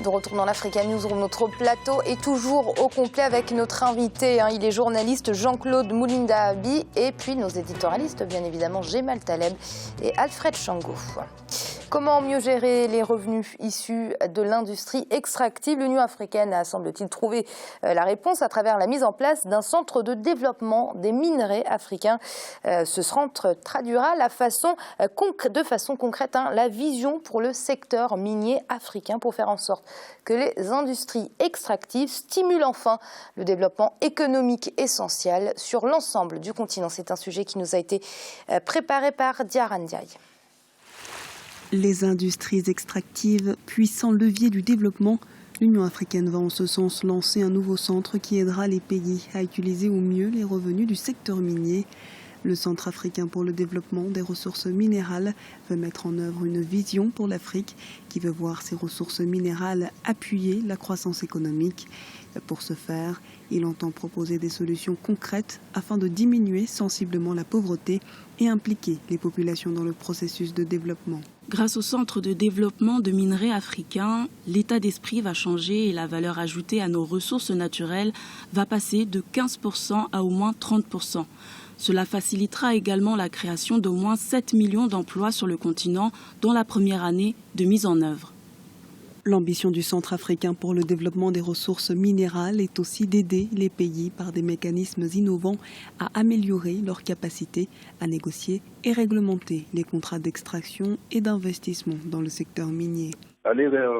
De retour dans l'Africa Newsroom, notre plateau est toujours au complet avec notre invité. Il est journaliste Jean-Claude Moulinda-Abi et puis nos éditorialistes, bien évidemment, Jemal Taleb et Alfred Chango. Comment mieux gérer les revenus issus de l'industrie extractive? L'Union africaine a, semble-t-il, trouvé la réponse à travers la mise en place d'un centre de développement des minerais africains. Ce centre traduira de façon concrète la vision pour le secteur minier africain pour faire en sorte que les industries extractives stimulent enfin le développement économique essentiel sur l'ensemble du continent. C'est un sujet qui nous a été préparé par Diarra Ndiaye. Les industries extractives, puissant levier du développement, l'Union africaine va en ce sens lancer un nouveau centre qui aidera les pays à utiliser au mieux les revenus du secteur minier. Le Centre africain pour le développement des ressources minérales veut mettre en œuvre une vision pour l'Afrique qui veut voir ses ressources minérales appuyer la croissance économique. Pour ce faire, il entend proposer des solutions concrètes afin de diminuer sensiblement la pauvreté et impliquer les populations dans le processus de développement. Grâce au Centre de développement de minerais africains, l'état d'esprit va changer et la valeur ajoutée à nos ressources naturelles va passer de 15% à au moins 30%. Cela facilitera également la création d'au moins 7 millions d'emplois sur le continent dans la première année de mise en œuvre. L'ambition du Centre africain pour le développement des ressources minérales est aussi d'aider les pays par des mécanismes innovants à améliorer leur capacité à négocier et réglementer les contrats d'extraction et d'investissement dans le secteur minier. Aller vers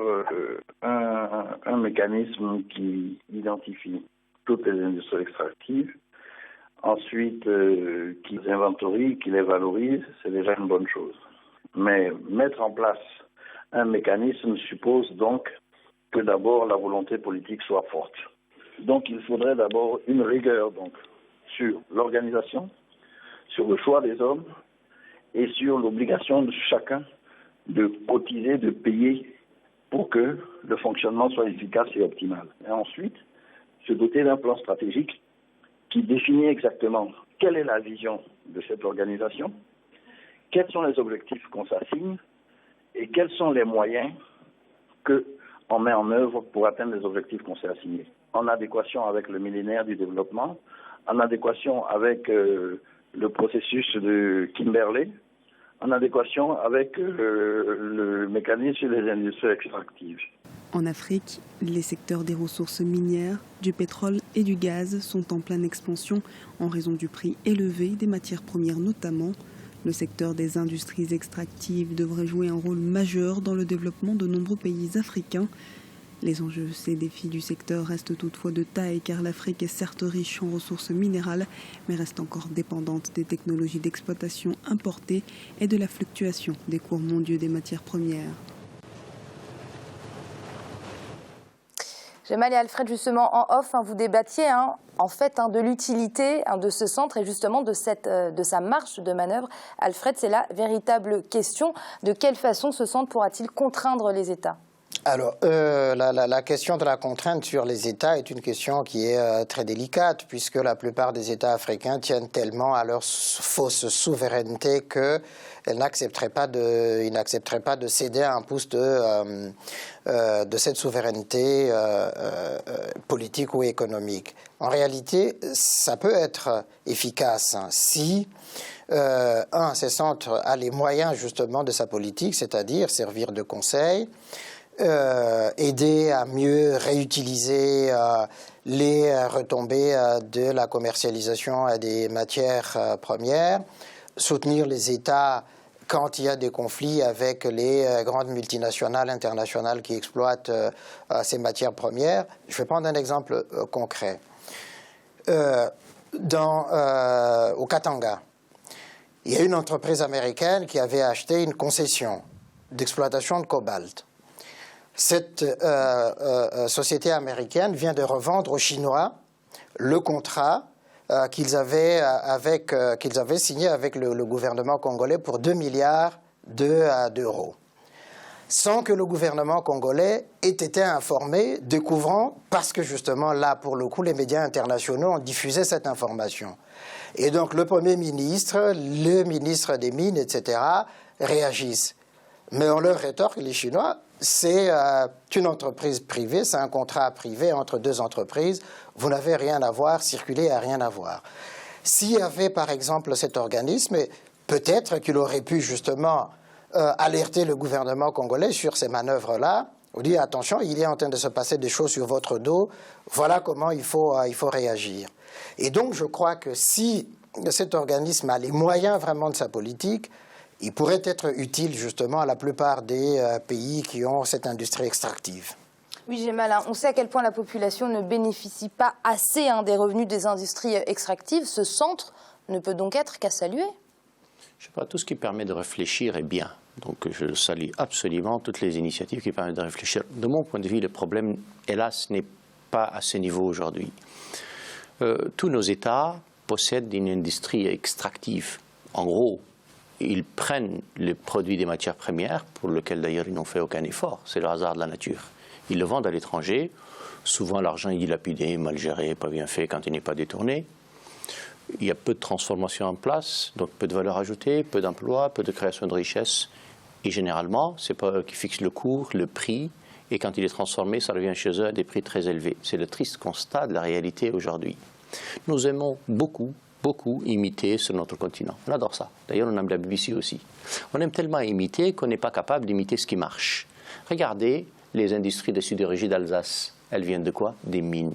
un mécanisme qui identifie toutes les industries extractives, ensuite qui les inventorie, qui les valorise, c'est déjà une bonne chose. Mais mettre en place un mécanisme suppose donc que d'abord la volonté politique soit forte. Donc il faudrait d'abord une rigueur sur l'organisation, sur le choix des hommes et sur l'obligation de chacun de cotiser, de payer pour que le fonctionnement soit efficace et optimal. Et ensuite, se doter d'un plan stratégique qui définit exactement quelle est la vision de cette organisation, quels sont les objectifs qu'on s'assigne et quels sont les moyens qu'on met en œuvre pour atteindre les objectifs qu'on s'est assignés. En adéquation avec le millénaire du développement, en adéquation avec le processus de Kimberley, en adéquation avec le mécanisme des industries extractives. En Afrique, les secteurs des ressources minières, du pétrole et du gaz sont en pleine expansion en raison du prix élevé des matières premières notamment. Le secteur des industries extractives devrait jouer un rôle majeur dans le développement de nombreux pays africains. Les enjeux et défis du secteur restent toutefois de taille car l'Afrique est certes riche en ressources minérales mais reste encore dépendante des technologies d'exploitation importées et de la fluctuation des cours mondiaux des matières premières. Jemal et Alfred, justement, en off, vous débattiez de l'utilité de ce centre et justement de sa marge de manœuvre. Alfred, c'est la véritable question. De quelle façon ce centre pourra-t-il contraindre les États ? Alors, la question de la contrainte sur les États est une question qui est très délicate puisque la plupart des États africains tiennent tellement à leur fausse souveraineté qu'ils n'accepteraient pas de céder à un pouce de cette souveraineté politique ou économique. En réalité, ça peut être efficace si ces centres a les moyens justement de sa politique, c'est-à-dire servir de conseil, aider à mieux réutiliser les retombées de la commercialisation des matières premières, soutenir les États quand il y a des conflits avec les grandes multinationales internationales qui exploitent ces matières premières. Je vais prendre un exemple concret. Au Katanga, il y a une entreprise américaine qui avait acheté une concession d'exploitation de cobalt. Cette société américaine vient de revendre aux Chinois le contrat qu'ils avaient signé avec le gouvernement congolais pour 2 milliards d'euros. Sans que le gouvernement congolais ait été informé, découvrant, parce que justement là, pour le coup, les médias internationaux ont diffusé cette information. Et donc le Premier ministre, le ministre des Mines, etc., réagissent. Mais on leur rétorque, les Chinois, c'est une entreprise privée, c'est un contrat privé entre deux entreprises. Vous n'avez rien à voir, circuler à rien à voir. S'il y avait par exemple cet organisme, peut-être qu'il aurait pu justement alerter le gouvernement congolais sur ces manœuvres-là. On dit attention, il est en train de se passer des choses sur votre dos, voilà comment il faut réagir. Et donc je crois que si cet organisme a les moyens vraiment de sa politique, il pourrait être utile justement à la plupart des pays qui ont cette industrie extractive. Oui, Gémal, on sait à quel point la population ne bénéficie pas assez des revenus des industries extractives. Ce centre ne peut donc être qu'à saluer. Je sais pas, tout ce qui permet de réfléchir est bien. Donc je salue absolument toutes les initiatives qui permettent de réfléchir. De mon point de vue, le problème, hélas, n'est pas à ce niveau aujourd'hui. Tous nos États possèdent une industrie extractive. En gros, ils prennent les produits des matières premières, pour lesquels d'ailleurs ils n'ont fait aucun effort. C'est le hasard de la nature. Ils le vendent à l'étranger. Souvent, l'argent est dilapidé, mal géré, pas bien fait quand il n'est pas détourné. Il y a peu de transformation en place, donc peu de valeur ajoutée, peu d'emplois, peu de création de richesse. Et généralement, ce n'est pas eux qui fixent le cours, le prix, et quand il est transformé, ça revient chez eux à des prix très élevés. C'est le triste constat de la réalité aujourd'hui. Nous aimons beaucoup imiter sur notre continent. On adore ça. D'ailleurs, on aime la BBC aussi. On aime tellement imiter qu'on n'est pas capable d'imiter ce qui marche. Regardez les industries de sidérurgie d'Alsace. Elles viennent de quoi? Des mines.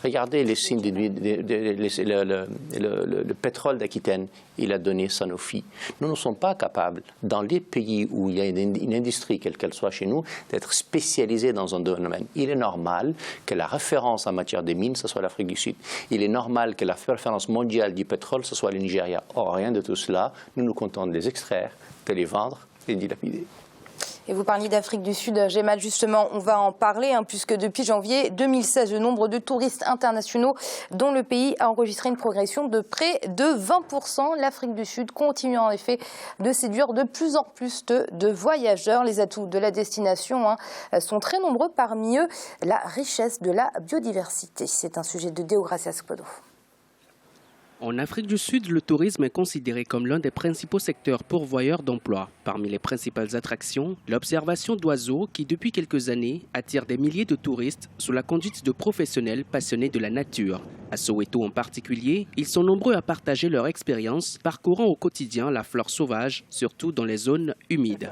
Regardez les signes le pétrole d'Aquitaine, il a donné Sanofi. Nous ne sommes pas capables, dans les pays où il y a une industrie, quelle qu'elle soit chez nous, d'être spécialisés dans un domaine. Il est normal que la référence en matière de mines, ce soit l'Afrique du Sud. Il est normal que la référence mondiale du pétrole, ce soit le Nigeria. Or, rien de tout cela, nous nous contentons de les extraire, de les vendre et de les dilapider. Et vous parliez d'Afrique du Sud, Gémal, justement, on va en parler, puisque depuis janvier 2016, le nombre de touristes internationaux dont le pays a enregistré une progression de près de 20%. L'Afrique du Sud continue en effet de séduire de plus en plus de voyageurs. Les atouts de la destination sont très nombreux, parmi eux la richesse de la biodiversité. C'est un sujet de Deogracia Spodo. En Afrique du Sud, le tourisme est considéré comme l'un des principaux secteurs pourvoyeurs d'emplois. Parmi les principales attractions, l'observation d'oiseaux qui, depuis quelques années, attire des milliers de touristes sous la conduite de professionnels passionnés de la nature. À Soweto en particulier, ils sont nombreux à partager leur expérience, parcourant au quotidien la flore sauvage, surtout dans les zones humides.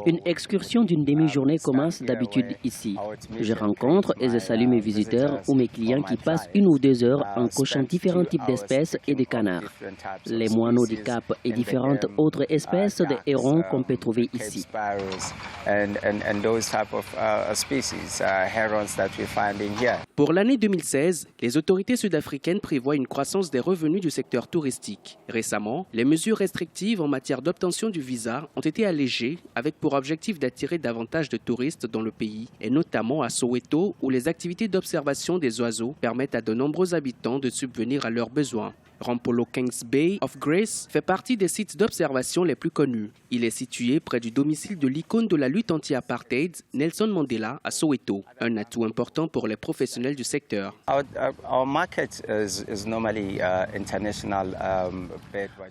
Une excursion d'une demi-journée commence d'habitude ici. Je rencontre et je salue mes visiteurs ou mes clients qui passent 1 ou 2 heures en cochant différents types d'espèces et de canards. Les moineaux du Cap et différentes autres espèces de hérons qu'on peut trouver ici. Pour l'année 2016, les autorités sud-africaines prévoient une croissance des revenus du secteur touristique. Récemment, les mesures restrictives en matière d'obtention du visa ont été allégées avec pour objectif d'attirer davantage de touristes dans le pays, et notamment à Soweto où les activités d'observation des oiseaux permettent à de nombreux habitants de subvenir à leurs besoins. Rampolo Kings Bay of Grace fait partie des sites d'observation les plus connus. Il est situé près du domicile de l'icône de la lutte anti-apartheid, Nelson Mandela, à Soweto. Un atout important pour les professionnels du secteur.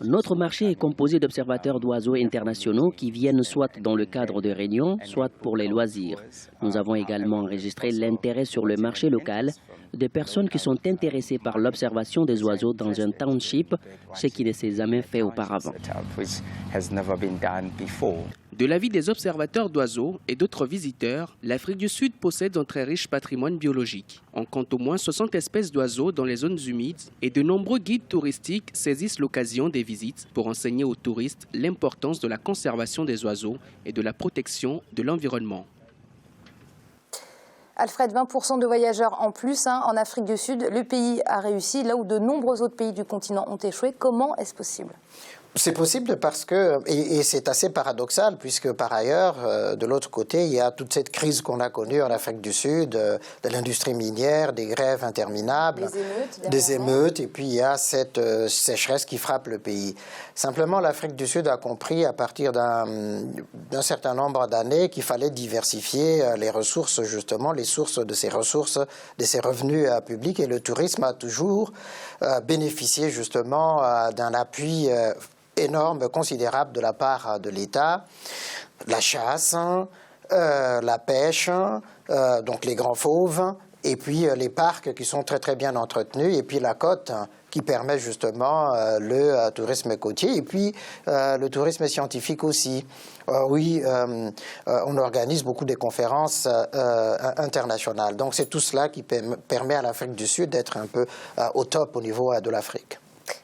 Notre marché est composé d'observateurs d'oiseaux internationaux qui viennent soit dans le cadre de réunions, soit pour les loisirs. Nous avons également enregistré l'intérêt sur le marché local des personnes qui sont intéressées par l'observation des oiseaux dans un township, ce qui ne s'est jamais fait auparavant. De l'avis des observateurs d'oiseaux et d'autres visiteurs, l'Afrique du Sud possède un très riche patrimoine biologique. On compte au moins 60 espèces d'oiseaux dans les zones humides et de nombreux guides touristiques saisissent l'occasion des visites pour enseigner aux touristes l'importance de la conservation des oiseaux et de la protection de l'environnement. Alfred, 20% de voyageurs en plus en Afrique du Sud. Le pays a réussi là où de nombreux autres pays du continent ont échoué. Comment est-ce possible ? C'est possible parce que, et c'est assez paradoxal, puisque par ailleurs, de l'autre côté, il y a toute cette crise qu'on a connue en Afrique du Sud, de l'industrie minière, des grèves interminables, des émeutes, et puis il y a cette sécheresse qui frappe le pays. Simplement, l'Afrique du Sud a compris à partir d'un certain nombre d'années qu'il fallait diversifier les ressources, justement, les sources, de ces revenus publics, et le tourisme a toujours bénéficié justement d'un appui énorme, considérable de la part de l'État. La chasse, la pêche, donc les grands fauves, et puis les parcs qui sont très très bien entretenus, et puis la côte qui permet justement le tourisme côtier, et puis le tourisme scientifique aussi. Oui, on organise beaucoup de conférences internationales. Donc c'est tout cela qui permet à l'Afrique du Sud d'être un peu au top au niveau de l'Afrique.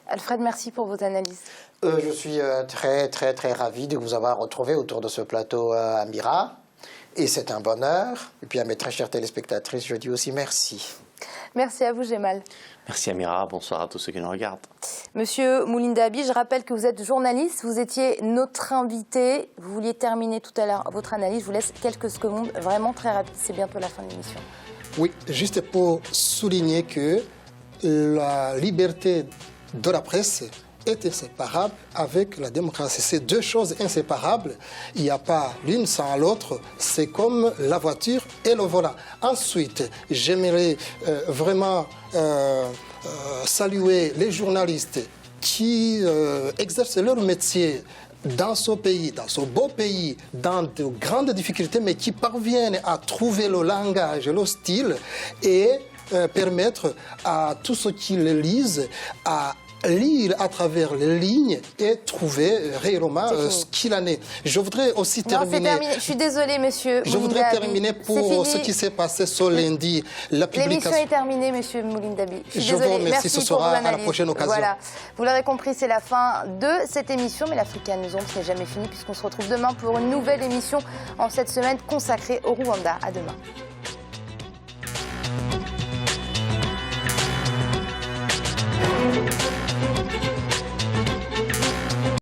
Alfred, merci pour votre analyse. Je suis très très très ravi de vous avoir retrouvé autour de ce plateau, Amira. Et c'est un bonheur. Et puis à mes très chères téléspectatrices, je dis aussi merci. Merci à vous, Gemal. Merci Amira, bonsoir à tous ceux qui nous regardent. Monsieur Moulinda-Abi, je rappelle que vous êtes journaliste, vous étiez notre invité. Vous vouliez terminer tout à l'heure votre analyse. Je vous laisse quelques secondes, vraiment très rapide. C'est bientôt la fin de l'émission. Oui, juste pour souligner que la liberté de la presse est inséparable avec la démocratie. C'est deux choses inséparables. Il n'y a pas l'une sans l'autre. C'est comme la voiture et le volant. Ensuite, j'aimerais vraiment saluer les journalistes qui exercent leur métier dans ce pays, dans ce beau pays, dans de grandes difficultés, mais qui parviennent à trouver le langage et le style et permettre à tous ceux qui le lisent à lire à travers les lignes et trouver réellement ce qu'il en est. Je voudrais aussi terminer. Je suis désolée, monsieur. Je voudrais terminer pour ce qui s'est passé ce lundi. L'émission est terminée, monsieur Moulinda-Abi. Je vous remercie, ce sera à la prochaine occasion. Voilà. Vous l'aurez compris, c'est la fin de cette émission, mais l'Africa News n'est jamais fini puisqu'on se retrouve demain pour une nouvelle émission en cette semaine consacrée au Rwanda. À demain.